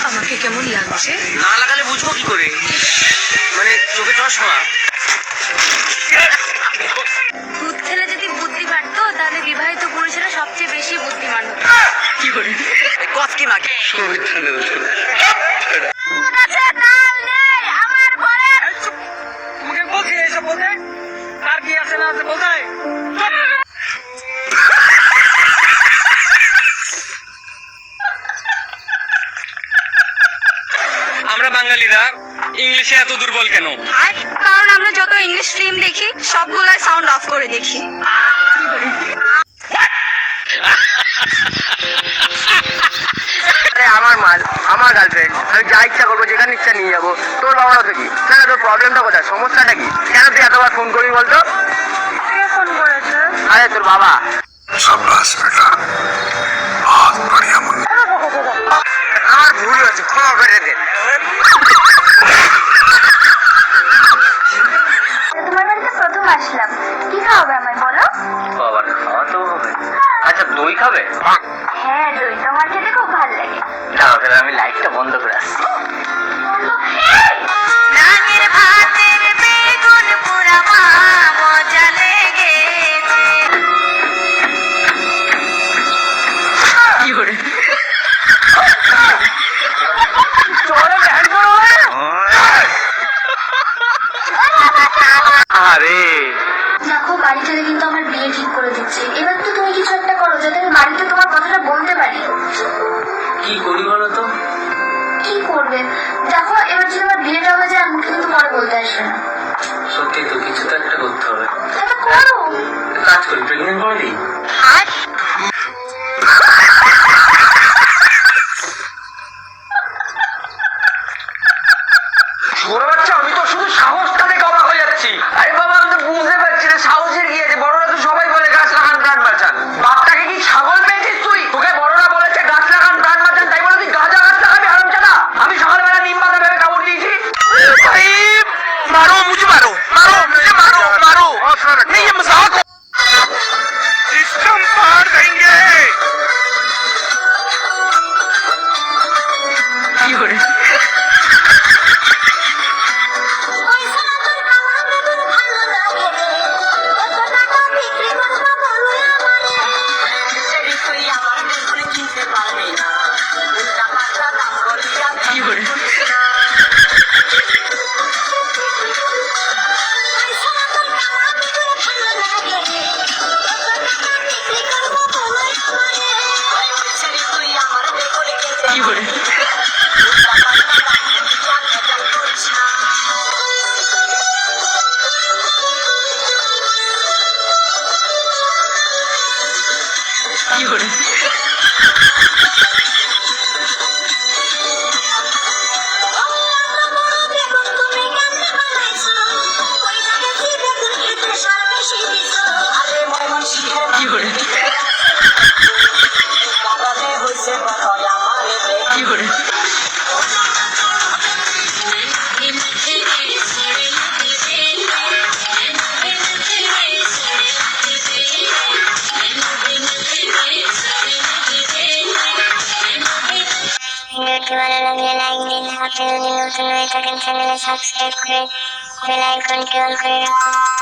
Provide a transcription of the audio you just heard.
আমাকে কেমন লাগছে? না লাগালে বুঝবো কি করে? মানে চোখে চশমা। দুধ খেলে যদি বুদ্ধি বাড়তো তাহলে বিবাহিত পুরুষেরা সবচেয়ে বেশি বুদ্ধিমান হতো। কি করে? কফ কি মাকে? তোমাকে বলছি এইসব বলতে, তার কি আছে না আছে বলতে। আমরা বাঙালিরা ইংলিশে এত দুর্বল কেন? কারণ আমরা যত ইংলিশ ফিল্ম দেখি সবগুলাই সাউন্ড অফ করে দেখি। আমার মাল, আমার গার্লফ্রেন্ড, আমি যা ইচ্ছা করবো, যেখানে ইচ্ছা নিয়ে যাবো। তোর বাবারা তো কি? কেন, তোর প্রবলেমটা কোথায়, সমস্যাটা কি? কেন তুই এতবার ফোন করবি বলতো? কে ফোন করেছে? আরে তোর বাবা। शाबाश बेटा, बहुत बढ़िया मुन्ना। আমার ভুল হয়েছে, ক্ষমা করে দেন। তোমার বাড়িতে প্রথম আসলাম, কি খাওয়াবে আমায় বলো? বাবার খাওয়া তো হবে। আচ্ছা দই খাবে? হ্যাঁ, দই তো আমার খেতে খুব ভালো লাগে। দাঁড়াও তাহলে আমি লাইটটা বন্ধ করে আসছি। রাঙের ভাতের বেগুন পোড়া মা মজা লেগেছে। কি করে? আরে দেখো, বাড়ি থেকে কিন্তু আমার বিয়ে ঠিক করে দিচ্ছে। এবার তো তুমি কিছু একটা করো যাতে আমি বাড়িতে তোমার কথাটা বলতে পারি। কি করি বলো তো? কি করবে? দেখো, এবার যদি আমার বিয়েটা হয়ে যায় আমাকে কিন্তু পরে বলতে আসবে না। সত্যি তো, কিছু তো একটা করতে হবে। তাহলে করো। কাজ করি, প্রেগনেন্ট করে দিই। আর ছোট বাচ্চা, আমি তো শুধু সাহসটা দেখে অবাক হয়ে যাচ্ছি। আরে বাবা, আমি তো বুঝতে পারছি না সাহসের কি আছে। বড়রা তো সবাই বলে গাছ লাগান প্রাণ বাঁচান। বাপটাকে কি ছাগল পেয়েছিস তুই? তোকে বড়রা বলেছে গাছ লাগান প্রাণ বাঁচান, তাই বলে তুই গাঁজা গাছ লাগাবি? হারামজাদা, আমি সকালবেলা নিম পাতা ভেবে কামড় দিয়েছি। ভাই মারো, মুঝে মারো, মারো মুঝে, মারো মারো, नहीं ये मजाक हो। सिस्टम पार देंगे। কি করে? কি করে? কি করে? কি করে? কি করে? কি করে? ভিডিওটি ভালো লাগলে লাইক দিন। আপনি যদি নতুন হয়ে থাকেন চ্যানেলে সাবস্ক্রাইব করে বেল আইকনটি অন করে রাখুন।